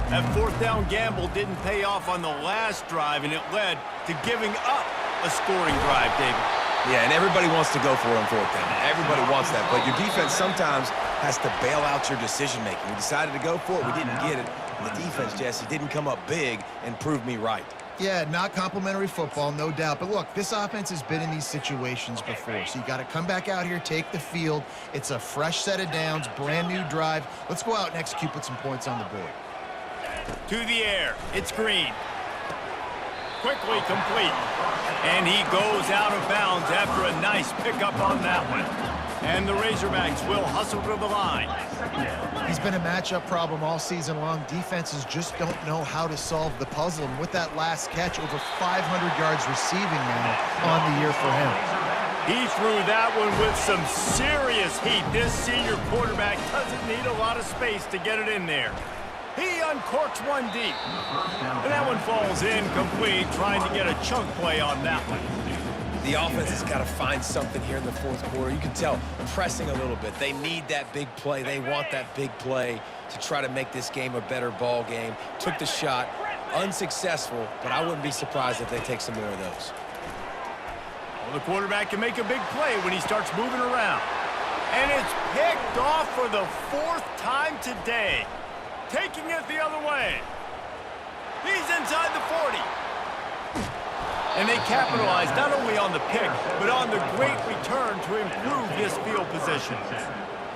That 4th down gamble didn't pay off on the last drive, and it led to giving up a scoring drive, David. Yeah, and everybody wants to go for it on 4th down. Everybody wants that, but your defense sometimes has to bail out your decision-making. We decided to go for it. We didn't get it. And the defense, Jesse, didn't come up big and prove me right. Yeah, not complimentary football, no doubt. But look, this offense has been in these situations before. So you got to come back out here, take the field. It's a fresh set of downs, brand new drive. Let's go out and execute, put some points on the board. To the air. It's Green. Quickly complete. And he goes out of bounds after a nice pickup on that one. And the Razorbacks will hustle to the line. He's been a matchup problem all season long. Defenses just don't know how to solve the puzzle. And with that last catch, over 500 yards receiving now on the year for him. He threw that one with some serious heat. This senior quarterback doesn't need a lot of space to get it in there. He uncorks one deep. And that one falls incomplete, trying to get a chunk play on that one. The offense has got to find something here in the 4th quarter. You can tell, pressing a little bit. They need that big play. They want that big play to try to make this game a better ball game. Took the shot, unsuccessful, but I wouldn't be surprised if they take some more of those. Well, the quarterback can make a big play when he starts moving around. And it's picked off for the 4th time today. Taking it the other way. He's inside the 40. And they capitalize not only on the pick, but on the great return to improve this field position.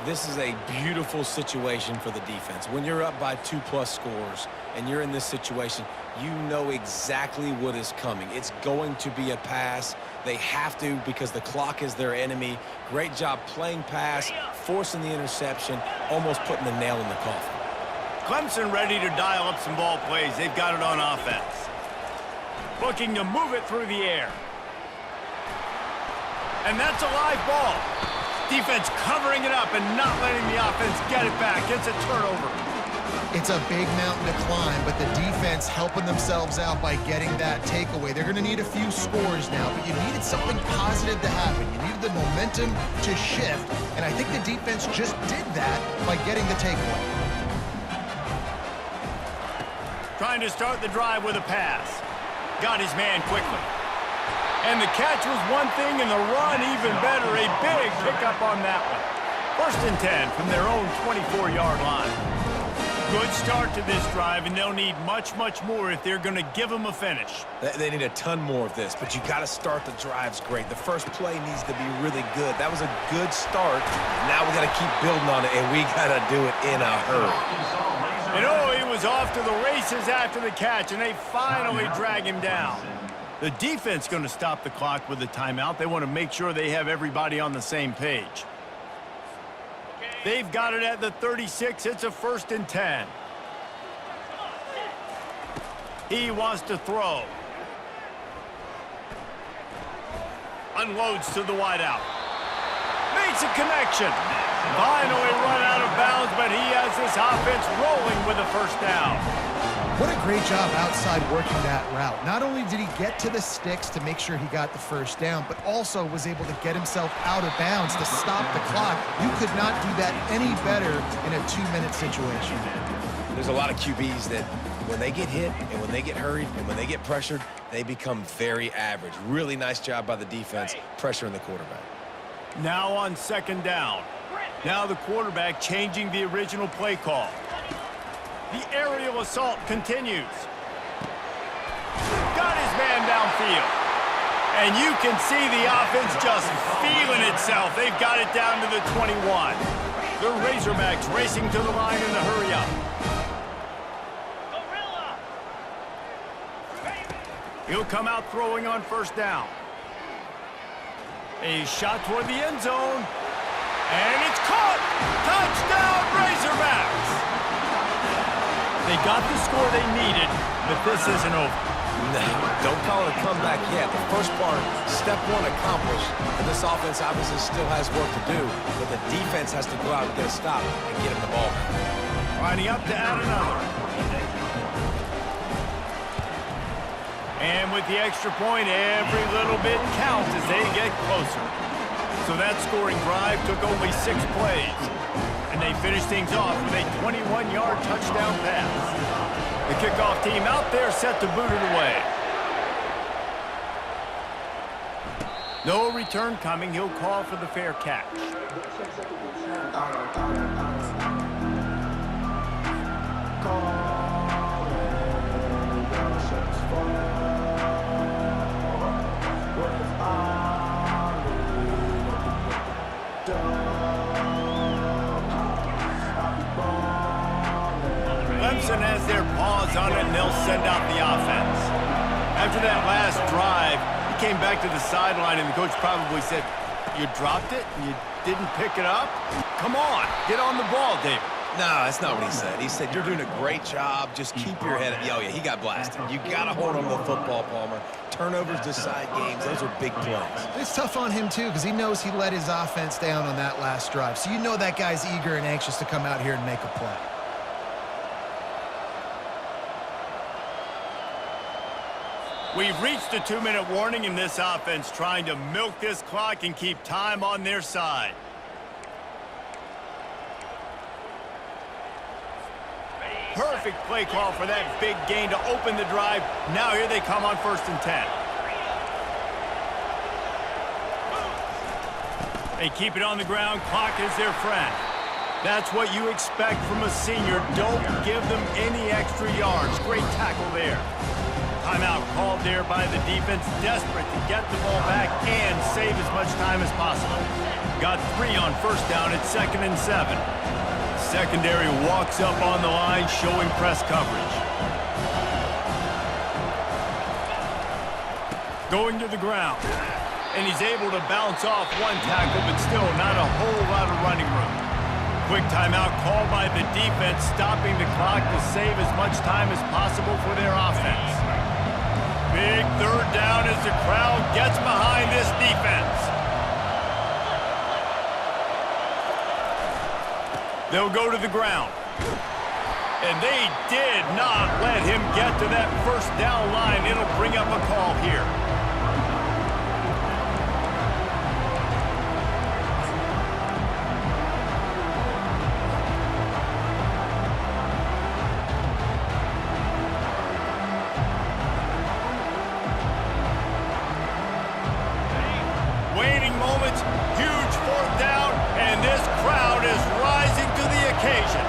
This is a beautiful situation for the defense. When you're up by 2+ scores and you're in this situation, you know exactly what is coming. It's going to be a pass. They have to because the clock is their enemy. Great job playing pass, forcing the interception, almost putting the nail in the coffin. Clemson ready to dial up some ball plays. They've got it on offense. Looking to move it through the air. And that's a live ball. Defense covering it up and not letting the offense get it back. It's a turnover. It's a big mountain to climb, but the defense helping themselves out by getting that takeaway. They're going to need a few scores now, but you needed something positive to happen. You needed the momentum to shift, and I think the defense just did that by getting the takeaway. Trying to start the drive with a pass. Got his man quickly. And the catch was one thing and the run even better. A big pickup on that one. 1st and 10 from their own 24-yard line. Good start to this drive, and they'll need much, much more if they're going to give them a finish. They need a ton more of this, but you got to start the drives great. The first play needs to be really good. That was a good start. Now we got to keep building on it, and we got to do it in a hurry. And oh, he was off to the races after the catch, and they finally drag him down. The defense going to stop the clock with a timeout. They want to make sure they have everybody on the same page. They've got it at the 36. It's a 1st and 10. He wants to throw. unloads to the wideout. Makes a connection. Finally run out of bounds, but he has this offense rolling with a first down. What a great job outside working that route. Not only did he get to the sticks to make sure he got the first down, but also was able to get himself out of bounds to stop the clock. You could not do that any better in a 2-minute situation. There's a lot of QBs that when they get hit and when they get hurried and when they get pressured, they become very average. Really nice job by the defense, pressuring the quarterback. Now on second down. Now the quarterback changing the original play call. The aerial assault continues. Got his man downfield. And you can see the offense just feeling itself. They've got it down to the 21. The Razorbacks racing to the line in the hurry-up. He'll come out throwing on first down. A shot toward the end zone. And it's caught! Touchdown, Razorbacks! They got the score they needed, but this isn't over. No, don't call it a comeback yet. The first part, step one accomplished. And this offense obviously still has work to do, but the defense has to go out and get a stop and get him the ball back. Lining up to add another. And with the extra point, every little bit counts as they get closer. So that scoring drive took only 6 plays. And they finish things off with a 21-yard touchdown pass. The kickoff team out there set to boot it away. No return coming. He'll call for the fair catch. Clemson has their paws on it, and they'll send out the offense. After that last drive, he came back to the sideline, and the coach probably said, "You dropped it? You didn't pick it up? Come on, get on the ball, David." No, that's not what he said. He said, "You're doing a great job. Just keep your head up." Oh, yeah, he got blasted. You got to hold on to the football, Palmer. Turnovers decide games. Those are big plays. It's tough on him, too, because he knows he let his offense down on that last drive. So you know that guy's eager and anxious to come out here and make a play. We've reached a 2-minute warning in this offense, trying to milk this clock and keep time on their side. Perfect play call for that big gain to open the drive. Now here they come on 1st and 10. They keep it on the ground. Clock is their friend. That's what you expect from a senior. Don't give them any extra yards. Great tackle there. Timeout called there by the defense, desperate to get the ball back and save as much time as possible. Got 3 on 1st down at 2nd and 7. Secondary walks up on the line, showing press coverage. Going to the ground. And he's able to bounce off one tackle, but still not a whole lot of running room. Quick timeout called by the defense, stopping the clock to save as much time as possible for their offense. Big 3rd down as the crowd gets behind this defense. They'll go to the ground. And they did not let him get to that 1st down line. It'll bring up a call here. Waiting moments, huge 4th down, and this crowd is rising to the occasion.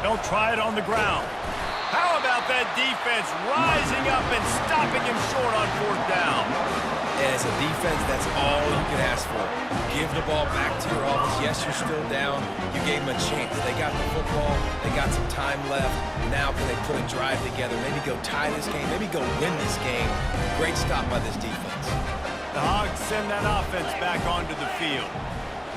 They'll try it on the ground. How about that defense rising up and stopping him short on 4th down? And as a defense, that's all you can ask for. Give the ball back to your offense. Yes, you're still down. You gave them a chance. They got the football. They got some time left. Now can they put a drive together? Maybe go tie this game. Maybe go win this game. Great stop by this defense. The Hogs send that offense back onto the field.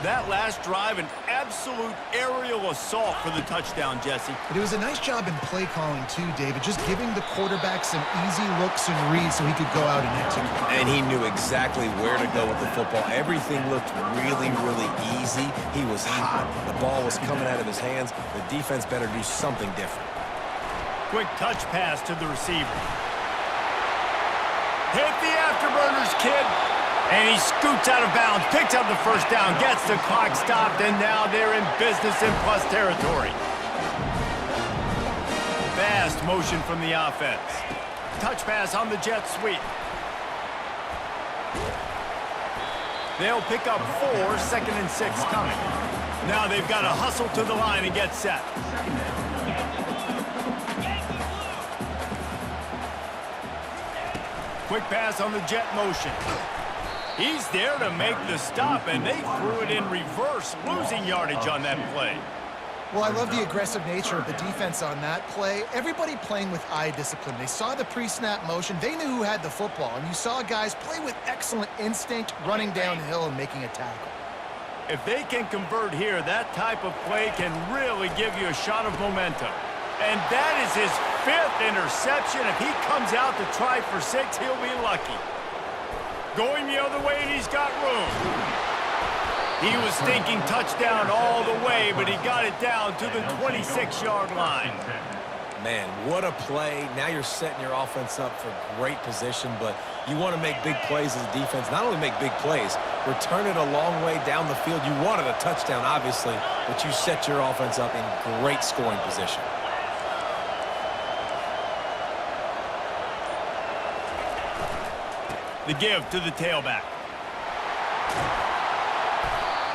That last drive, an absolute aerial assault for the touchdown, Jesse. But it was a nice job in play calling too, David, just giving the quarterback some easy looks and reads so he could go out and execute. And he knew exactly where to go with the football. Everything looked really, really easy. He was hot. The ball was coming out of his hands. The defense better do something different. Quick touch pass to the receiver. Hit the afterburners, kid. And he scoots out of bounds, picks up the first down, gets the clock stopped, and now they're in business in plus territory. Fast motion from the offense. Touch pass on the jet sweep. They'll pick up 4, 2nd and 6 coming. Now they've got to hustle to the line and get set. Quick pass on the jet motion. He's there to make the stop, and they threw it in reverse, losing yardage on that play. Well, I love the aggressive nature of the defense on that play. Everybody playing with eye discipline. They saw the pre-snap motion. They knew who had the football, and you saw guys play with excellent instinct, running downhill and making a tackle. If they can convert here, that type of play can really give you a shot of momentum. And that is his 5th interception. If he comes out to try for 6, he'll be lucky. Going the other way, and he's got room. He was thinking touchdown all the way, but he got it down to the 26-yard line. Man, what a play. Now you're setting your offense up for great position, but you want to make big plays as a defense. Not only make big plays, return it a long way down the field. You wanted a touchdown, obviously, but you set your offense up in great scoring position. The give to the tailback.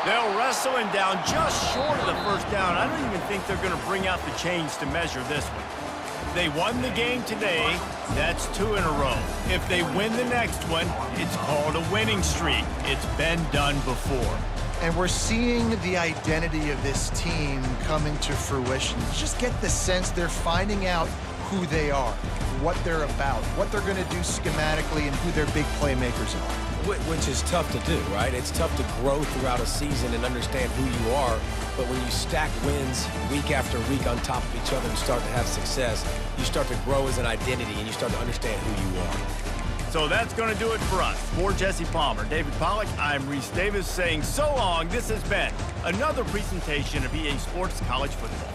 They'll wrestle him down just short of the first down. I don't even think they're going to bring out the chains to measure this one. They won the game today. That's 2 in a row. If they win the next one, it's called a winning streak. It's been done before. And we're seeing the identity of this team coming to fruition. You just get the sense they're finding out who they are, what they're about, what they're going to do schematically, and who their big playmakers are. Which is tough to do, right? It's tough to grow throughout a season and understand who you are, but when you stack wins week after week on top of each other and start to have success, you start to grow as an identity and you start to understand who you are. So that's going to do it for us. For Jesse Palmer, David Pollack, I'm Reese Davis saying so long. This has been another presentation of EA Sports College Football.